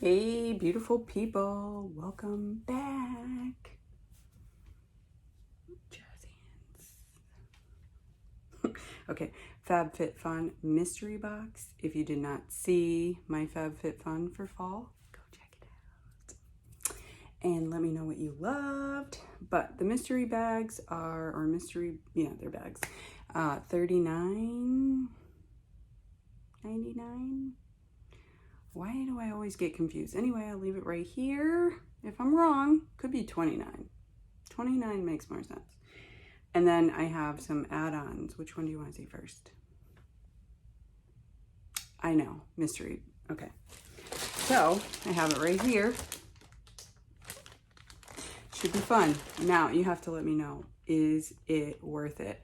Hey, beautiful people, welcome back. Jazz hands. Okay, FabFitFun Mystery Box. If you did not see my FabFitFun for fall, go check it out. And let me know what you loved. But the mystery bags are, they're bags. $39.99. Why do I always get confused? Anyway, I'll leave it right here. If I'm wrong, could be 29. 29 makes more sense. And then I have some add-ons. Which one do you want to see first? I know, mystery. Okay. So, I have it right here. Should be fun. Now, you have to let me know, is it worth it?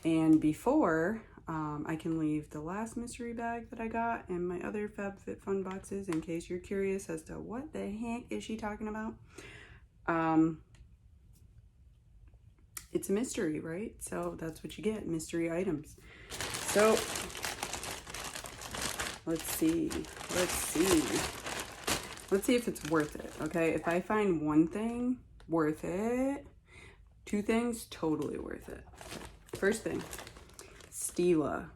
And before I can leave the last mystery bag that I got and my other FabFitFun boxes in case you're curious as to what the heck is she talking about. It's a mystery, right? So that's what you get, mystery items. So let's see if it's worth it. Okay, if I find one thing worth it, two things totally worth it. First thing, Stila. I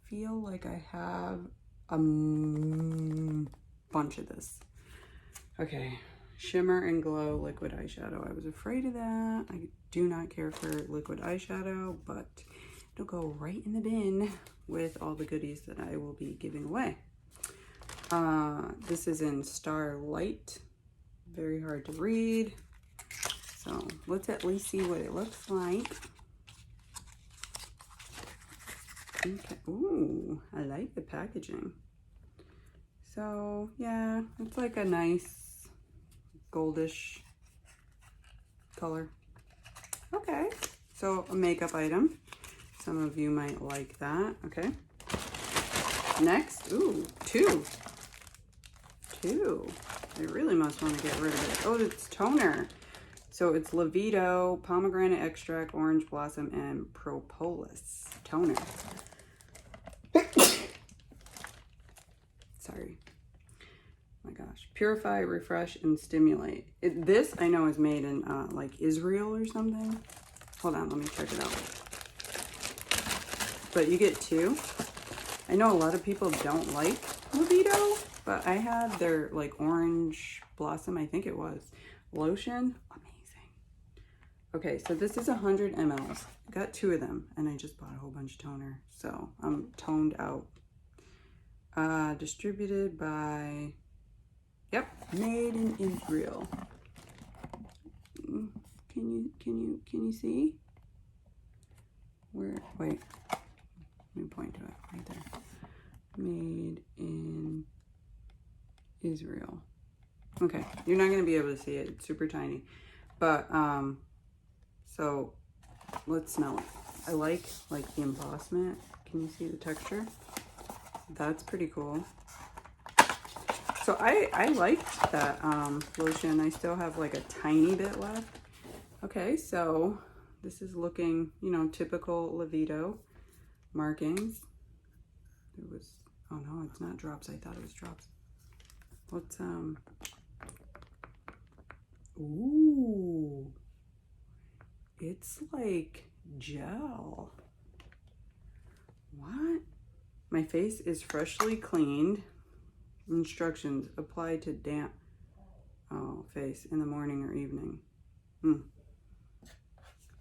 feel like I have a bunch of this. Okay, Shimmer and Glow liquid eyeshadow. I was afraid of that. I do not care for liquid eyeshadow, but it'll go right in the bin with all the goodies that I will be giving away. This is in Starlight. Very hard to read. So let's at least see what it looks like. Okay. Ooh, I like the packaging. So yeah, it's like a nice goldish color. Okay, so a makeup item. Some of you might like that. Okay. Next, ooh, two. I really must want to get rid of it. Oh, it's toner. So it's Livido, pomegranate extract, orange blossom, and propolis toner. Sorry. Oh my gosh. Purify, refresh, and stimulate. This I know is made in like Israel or something. Hold on, let me check it out. But you get two. I know a lot of people don't like Livido, but I had their like orange blossom, I think it was, lotion. Amazing. Okay, so this is 100 mLs. I got two of them, and I just bought a whole bunch of toner, so I'm toned out. Distributed by, yep, made in Israel. Can you see? Where? Wait. Let me point to it right there. Made in Israel. Okay, you're not gonna be able to see it. It's super tiny, but so let's smell it. I like the embossment. Can you see the texture? That's pretty cool. So I liked that lotion. I still have like a tiny bit left. Okay, so this is looking, you know, typical Livido markings. It was, oh no, it's not drops. I thought it was drops. Let's ooh, it's like gel. What? My face is freshly cleaned. Instructions, apply to damp face in the morning or evening.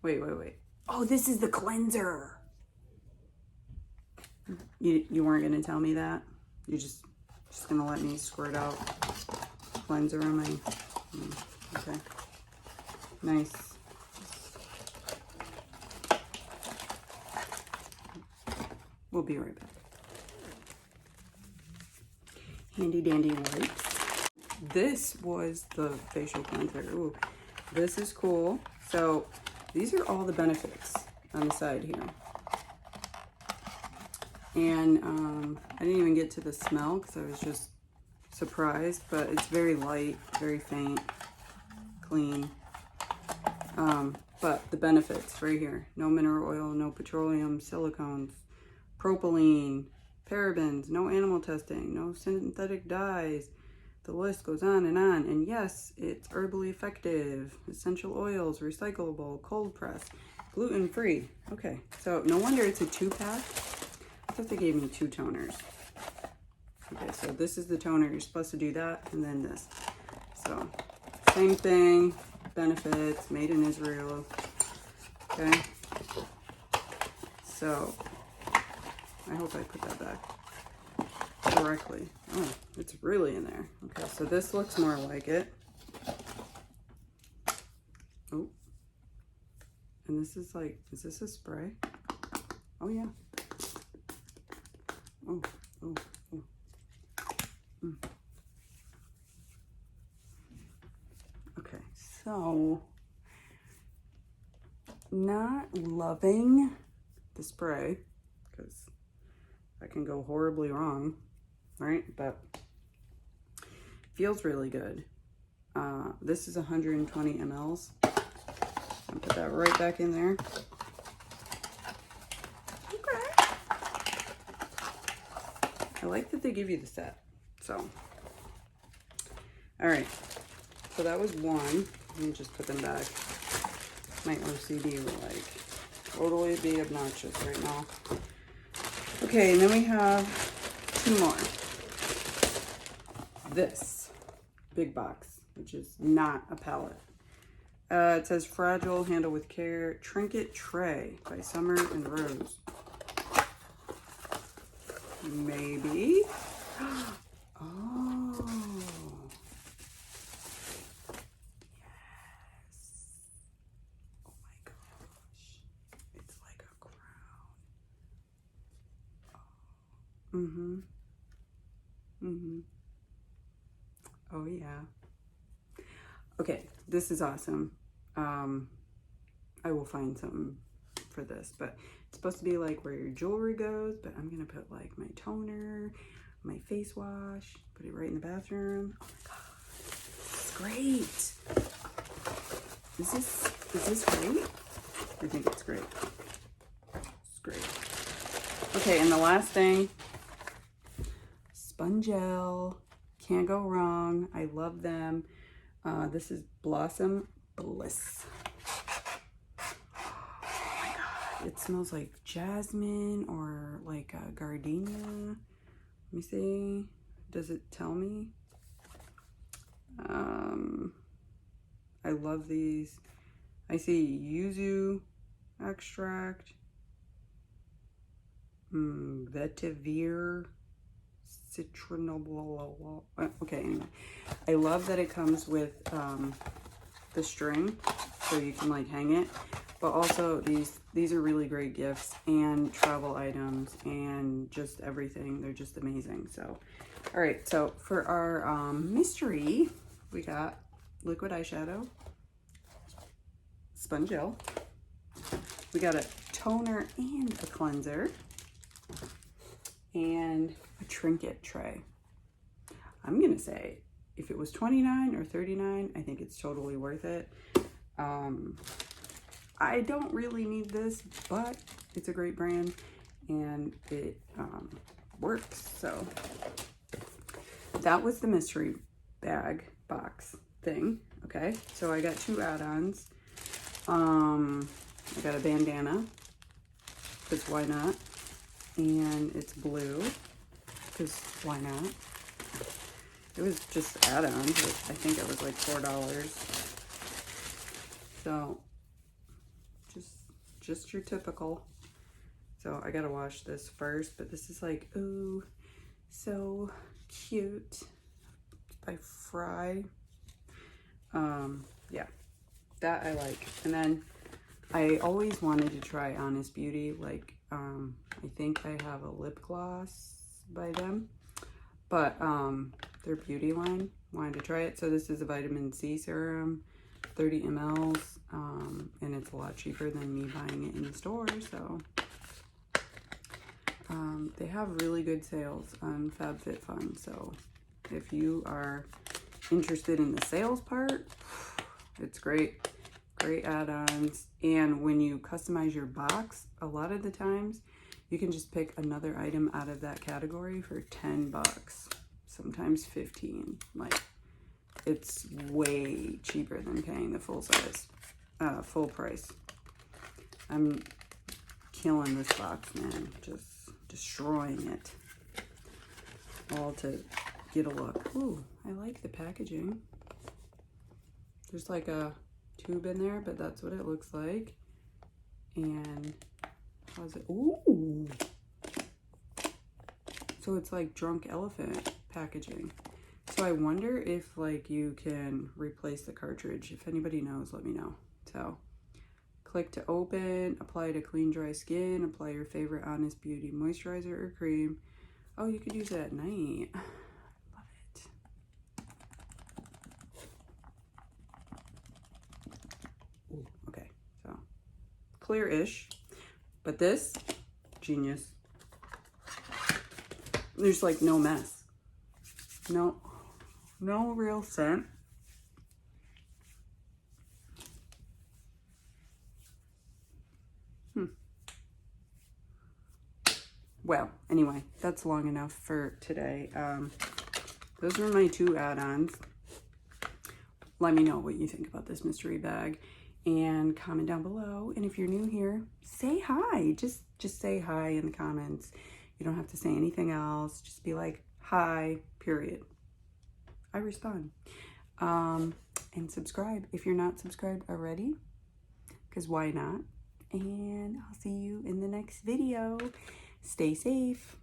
Wait. Oh, this is the cleanser. You weren't gonna tell me that? You're just gonna let me squirt out cleanser on my, okay. Nice. We'll be right back. Handy dandy wipes. This was the facial cleanser. Ooh, this is cool. So these are all the benefits on the side here. And I didn't even get to the smell because I was just surprised, but it's very light, very faint, clean. But the benefits right here: no mineral oil, no petroleum, silicones, propylene, parabens, no animal testing, no synthetic dyes, The list goes on. And yes, it's herbally effective, essential oils, recyclable, cold press, gluten-free. Okay, so no wonder it's a 2-pack. I thought they gave me 2 toners. Okay, so this is the toner. You're supposed to do that and then this. So same thing, benefits, made in Israel. Okay, so I hope I put that back correctly. Oh, it's really in there. Okay, so this looks more like it. Oh, and this is like, is this a spray? Oh yeah. Oh, oh, oh. Mm. Okay, so not loving the spray because that can go horribly wrong, right? But feels really good. This is 120 mLs. I'll put that right back in there. Okay. I like that they give you the set. So, all right. So that was one. Let me just put them back. My OCD will like totally be obnoxious right now. Okay, and then we have 2 more. This big box, which is not a palette. It says Fragile, Handle with Care, Trinket Tray by Summer and Rose. Maybe. Oh. Yes. Oh my gosh. It's like a crown. Oh. Mm-hmm. Mm-hmm. Oh yeah. Okay, this is awesome. I will find something for this, but it's supposed to be like where your jewelry goes, but I'm gonna put like my toner, my face wash, put it right in the bathroom. Oh my god, it's great. Is this great? I think it's great. It's great. Okay, and the last thing, Spongel. Can't go wrong. I love them. This is Blossom Bliss. Oh my god, it smells like jasmine or like a gardenia. Let me see. Does it tell me? I love these. I see yuzu extract, vetiver, citronol. Okay, anyway. I love that it comes with the string, so you can like hang it. But also these are really great gifts and travel items and just everything. They're just amazing. So, all right. So for our mystery, we got liquid eyeshadow, Spongel. We got a toner and a cleanser, and a trinket tray. I'm gonna say if it was $29 or $39, I think it's totally worth it. I don't really need this, but it's a great brand and it works. So that was the mystery bag box thing. Okay, so I got 2 add-ons. I got a bandana, because why not? And it's blue, because why not? It was just add-ons. I think it was like $4. So just your typical. So I gotta wash this first, but this is like, ooh, so cute. It's by Fry. Yeah, that I like. And then I always wanted to try Honest Beauty. Like, I think I have a lip gloss by them, but their beauty line, wanted to try it. So this is a vitamin C serum, 30 mLs, and it's a lot cheaper than me buying it in the store. So they have really good sales on FabFitFun. So if you are interested in the sales part, it's great. Great add-ons. And when you customize your box, a lot of the times you can just pick another item out of that category for $10. sometimes 15. Like, it's way cheaper than paying the full size, full price. I'm killing this box, man. Just destroying it. All to get a look. Ooh, I like the packaging. There's like a tube in there, but that's what it looks like. And how's it? Ooh! So it's like drunk elephant packaging. So I wonder if like you can replace the cartridge. If anybody knows, let me know. So click to open, apply to clean dry skin, apply your favorite Honest Beauty moisturizer or cream. Oh, you could use it at night. Love it. Ooh, okay, so clear-ish, but this, genius. There's like no mess. No real scent. Well, anyway, that's long enough for today. Those were my 2 add-ons. Let me know what you think about this mystery bag and comment down below. And if you're new here, say hi. Just say hi in the comments. You don't have to say anything else. Just be like, hi, period. I respond. And subscribe if you're not subscribed already, because why not? And I'll see you in the next video. Stay safe.